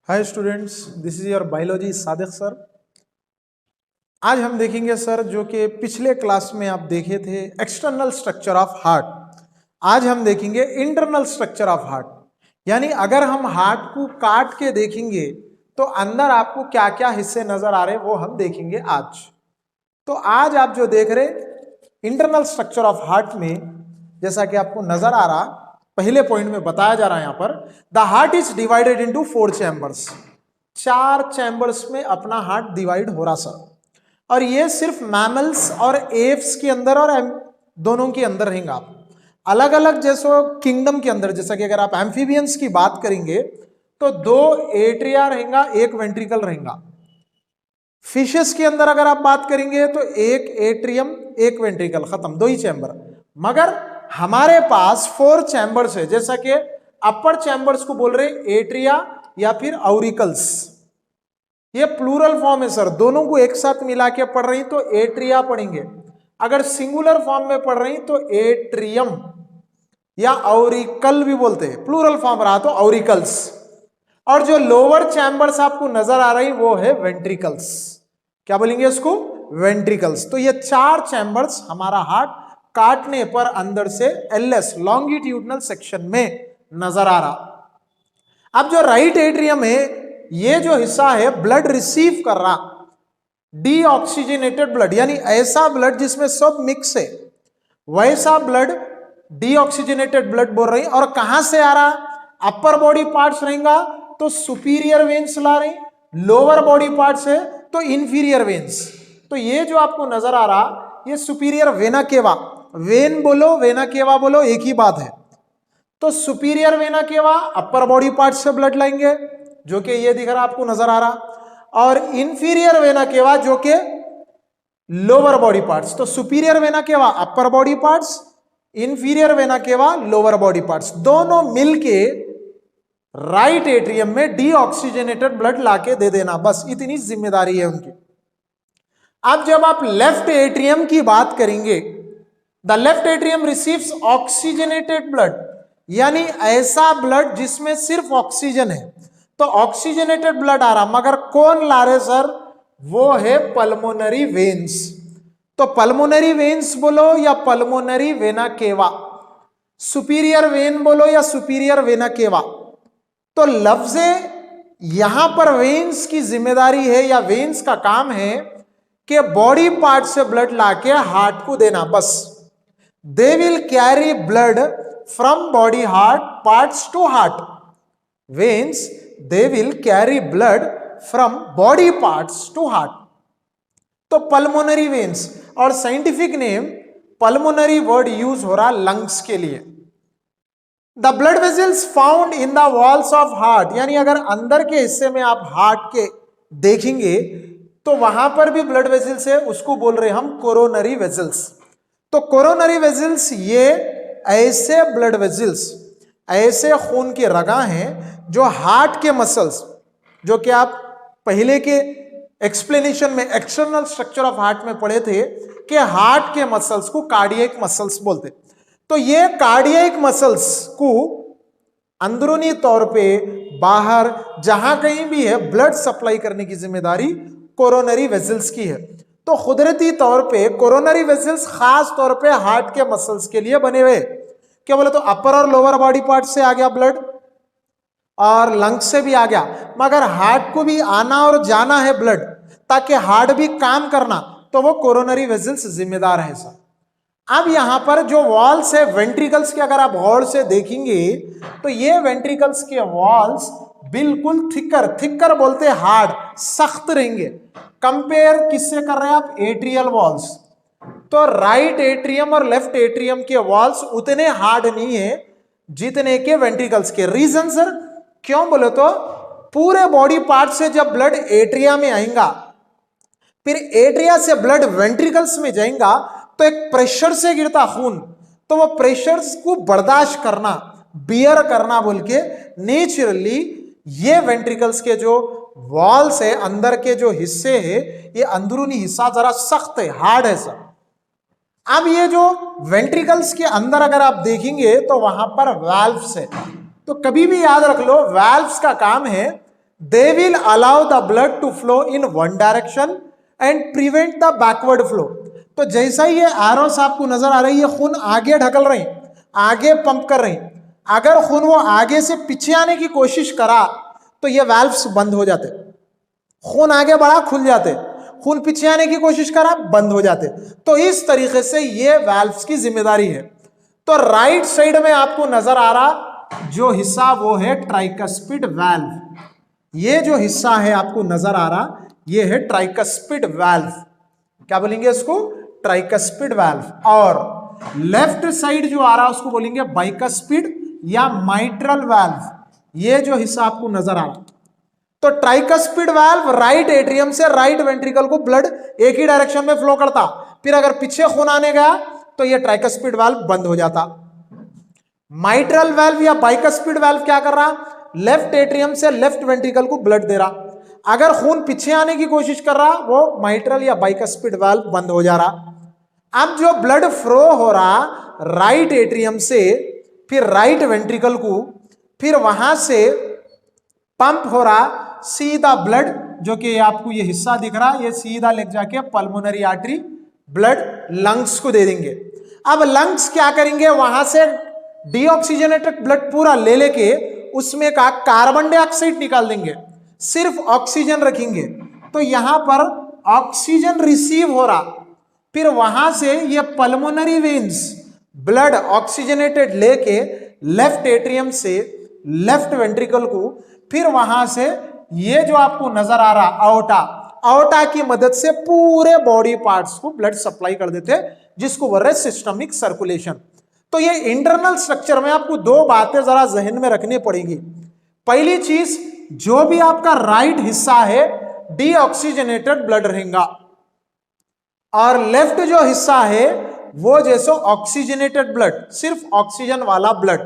Hi students, this is your biology Sadiq sir. आज हम देखेंगे सर जो कि पिछले क्लास में आप देखे थे एक्सटर्नल स्ट्रक्चर ऑफ हार्ट। आज हम देखेंगे इंटरनल स्ट्रक्चर ऑफ हार्ट, यानी अगर हम हार्ट को काट के देखेंगे तो अंदर आपको क्या क्या हिस्से नजर आ रहे हैं वो हम देखेंगे आज। तो आज आप जो देख रहे इंटरनल स्ट्रक्चर ऑफ हार्ट में, जैसा कि आपको नजर आ रहा पहले पॉइंट में बताया जा रहा है, यहां पर the heart is divided into 4 chambers. 4 chambers में अपना हार्ट डिवाइड हो रहा सर, और ये सिर्फ मैमल्स और एप्स के अंदर और दोनों के अंदर रहेंगे। आप अलग अलग जैसे किंगडम के अंदर, जैसा कि अगर आप एम्फीबियंस की बात करेंगे तो 2 एट्रिया रहेगा, 1 वेंट्रिकल रहेगा। फिशेस के अंदर अगर आप बात करेंगे तो 1 एट्रियम 1 वेंट्रिकल, खत्म, 2 ही चैम्बर। मगर हमारे पास 4 चैम्बर्स है, जैसा कि अपर चैम्बर्स को बोल रहे एट्रिया या फिर ऑरिकल्स। ये प्लूरल फॉर्म है सर, दोनों को एक साथ मिला के पढ़ रही तो एट्रिया पढ़ेंगे। अगर सिंगुलर फॉर्म में पढ़ रही तो एट्रियम या ऑरिकल भी बोलते हैं, प्लूरल फॉर्म रहा तो ऑरिकल्स। और जो लोअर चैम्बर्स आपको नजर आ रही वो है वेंट्रिकल्स। क्या बोलेंगे इसको? वेंट्रिकल्स। तो ये 4 चैम्बर्स हमारा हार्ट काटने पर अंदर से एलएस लॉन्गिट्यूडनल सेक्शन में नजर आ रहा। अब जो राइट एट्रियम है, ये जो हिस्सा है ब्लड रिसीव कर रहा, डीऑक्सीजनेटेड ब्लड, यानी ऐसा ब्लड जिसमें सब मिक्स है, वैसा ब्लड डीऑक्सीजनेटेड ब्लड बोल रही। और कहां से आ रहा? अपर बॉडी पार्ट्स रहेगा तो सुपीरियर वेन्स ला रही, लोअर बॉडी पार्ट्स है तो इंफीरियर वेन्स। तो ये जो आपको नजर आ रहा ये सुपीरियर वेना केवा, वेन बोलो वेना केवा बोलो एक ही बात है। तो superior vena cava upper body part से ब्लड लाएंगे, जो कि ये दिख रहा आपको नजर आ रहा, और इंफीरियर वेना केवा जो कि लोअर बॉडी पार्ट्स। तो superior vena cava upper body parts, inferior vena cava lower body parts, दोनों मिलके राइट एट्रियम में डीऑक्सीजनेटेड ब्लड लाके दे देना, बस इतनी जिम्मेदारी है उनकी। अब जब आप लेफ्ट एट्रियम की बात करेंगे, the left atrium receives oxygenated blood, यानी ऐसा ब्लड जिसमें सिर्फ ऑक्सीजन है। तो ऑक्सीजनेटेड ब्लड आ रहा, मगर कौन ला रहे सर? वो है पल्मोनरी वेन्स। तो पल्मोनरी वेन्स बोलो या pulmonary vena cava, superior when बोलो या सुपीरियर वेना केवा। तो लफ्ज यहां पर वेन्स की जिम्मेदारी है या वेन्स का काम है कि बॉडी पार्ट से ब्लड लाके हार्ट को देना, बस। They will carry blood from body heart parts to heart. Veins they will carry blood from body parts to heart. तो पल्मोनरी वेन्स, और scientific name pulmonary word use हो रहा lungs के लिए। The blood vessels found in the walls of heart, यानी अगर अंदर के हिस्से में आप हार्ट के देखेंगे तो वहां पर भी ब्लड वेजल्स है, उसको बोल रहे हम कोरोनरी वेजल्स। तो कोरोनरी वेजल्स ये ऐसे ब्लड वेजल्स, ऐसे खून के रगा हैं जो हार्ट के मसल्स, जो कि आप पहले के एक्सप्लेनेशन में एक्सटर्नल स्ट्रक्चर ऑफ हार्ट में पढ़े थे कि हार्ट के मसल्स को कार्डियक मसल्स बोलते। तो ये कार्डियक मसल्स को अंदरूनी तौर पे बाहर जहां कहीं भी है ब्लड सप्लाई करने की जिम्मेदारी कोरोनरी वेजल्स की है। तो कुदरती तौर पे कोरोनरी वेजल्स खास तौर पे हार्ट के मसल्स के लिए बने हुए। क्या बोले? तो अपर और लोअर बॉडी पार्ट से आ गया ब्लड और लंग्स से भी आ गया, मगर हार्ट को भी आना और जाना है ब्लड, ताकि हार्ट भी काम करना, तो वो कोरोनरी वेजल्स जिम्मेदार है सर। अब यहां पर जो वॉल्स है वेंट्रिकल्स के, अगर आप गौर से देखेंगे तो ये वेंट्रिकल्स के वॉल्स बिल्कुल थिकर बोलते हार्ड, सख्त रहेंगे। कंपेयर किससे कर रहे हैं आप? Atrial walls. तो राइट एट्रियम और लेफ्ट एट्रियम के वॉल्स उतने हार्ड नहीं है जितने के वेंट्रिकल्स के। रीजन सर क्यों बोले तो पूरे बॉडी पार्ट से जब ब्लड एट्रिया में आएगा, फिर एट्रिया से ब्लड वेंट्रिकल्स में जाएगा, तो एक प्रेशर से गिरता खून, तो वो प्रेशर को बर्दाश्त करना, बियर करना बोल के नेचुरली ये वेंट्रिकल्स के जो वॉल्स है, अंदर के जो हिस्से है, ये अंदरूनी हिस्सा जरा सख्त है, हार्ड है सर। अब ये जो वेंट्रिकल्स के अंदर अगर आप देखेंगे तो वहां पर वाल्व्स है। तो कभी भी याद रख लो, वाल्व्स का काम है they will allow the blood to flow in one direction and prevent the backward flow. तो जैसा ही ये एरोस आपको नजर आ रही है, खून आगे ढकल रहे हैं, आगे पंप कर रहे हैं। अगर खून वो आगे से पीछे आने की कोशिश करा तो ये वाल्व्स बंद हो जाते। खून आगे बढ़ा, खुल जाते। खून पीछे आने की कोशिश करा, बंद हो जाते। तो इस तरीके से ये वाल्व्स की जिम्मेदारी है। तो राइट साइड में आपको नजर आ रहा जो हिस्सा वो है ट्राइकस्पिड वाल्व। ये जो हिस्सा है आपको नजर आ रहा ये है ट्राइकस्पिड वाल्व। क्या बोलेंगे इसको? Tricuspid valve. और लेफ्ट साइड जो आ रहा उसको बोलेंगे बाइकस्पिड या माइट्रल वाल्व। ये जो हिस्सा आपको नजर आ रहा, तो ट्राइकस्पिड वाल्व राइट एट्रियम से राइट वेंट्रिकल को ब्लड एक ही डायरेक्शन में फ्लो करता। फिर अगर पीछे खून आने गया तो ये ट्राइकस्पिड वाल्व बंद हो जाता। माइट्रल वाल्व या बाइकस्पिड वाल्व क्या कर रहा? लेफ्ट एट्रियम से लेफ्ट वेंट्रिकल को ब्लड दे रहा। अगर खून पीछे आने की कोशिश कर रहा, वो माइट्रल या बाइकस्पिड वाल्व बंद हो जा रहा। अब जो ब्लड फ्लो हो रहा राइट एट्रियम से फिर राइट वेंट्रिकल को, फिर वहां से पंप हो रहा सीधा ब्लड, जो कि आपको ये हिस्सा दिख रहा, ये सीधा ले जाके पल्मोनरी आर्टरी ब्लड लंग्स को दे देंगे। अब लंग्स क्या करेंगे? वहां से डीऑक्सीजनेटेड ब्लड पूरा ले लेके उसमें का कार्बन डाइऑक्साइड निकाल देंगे, सिर्फ ऑक्सीजन रखेंगे। तो यहां पर ऑक्सीजन रिसीव हो रहा, फिर वहां से ये पल्मोनरी वेन्स ब्लड ऑक्सीजनेटेड लेके लेफ्ट एट्रियम से लेफ्ट वेंट्रिकल को, फिर वहां से ये जो आपको नजर आ रहा आउटा की मदद से पूरे बॉडी पार्ट्स को ब्लड सप्लाई कर देते, जिसको बोल रहे सिस्टमिक सर्कुलेशन। तो ये इंटरनल स्ट्रक्चर में आपको दो बातें जरा जहन में रखनी पड़ेगी। पहली चीज, जो भी आपका राइट हिस्सा है डीऑक्सीजनेटेड ब्लड रहेगा, और लेफ्ट जो हिस्सा है वो जैसे ऑक्सीजनेटेड ब्लड, सिर्फ ऑक्सीजन वाला ब्लड।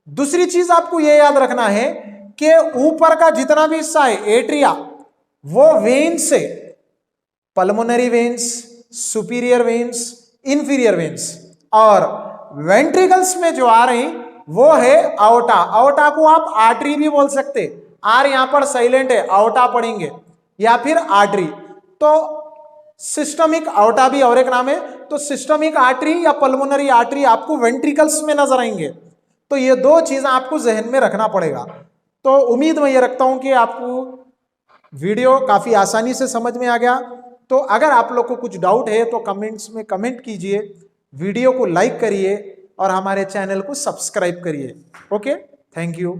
दूसरी चीज आपको यह याद रखना है कि ऊपर का जितना भी हिस्सा है एट्रिया, वो वेन्स से pulmonary veins, superior veins, inferior veins, और वेंट्रिकल्स में जो आ रही वो है आउटा। आउटा को आप आर्टरी भी बोल सकते, आर यहां पर साइलेंट है, आउटा पढ़ेंगे, या फिर आर्टरी। तो सिस्टमिक आउटा भी और एक नाम है। तो सिस्टमिक आर्टरी या पल्मोनरी आर्टरी आपको वेंट्रिकल्स में नजर आएंगे। तो ये दो चीजें आपको जहन में रखना पड़ेगा। तो उम्मीद मैं ये रखता हूं कि आपको वीडियो काफी आसानी से समझ में आ गया। तो अगर आप लोग को कुछ डाउट है तो कमेंट्स में कमेंट कीजिए, वीडियो को लाइक करिए और हमारे चैनल को सब्सक्राइब करिए। Okay, thank you.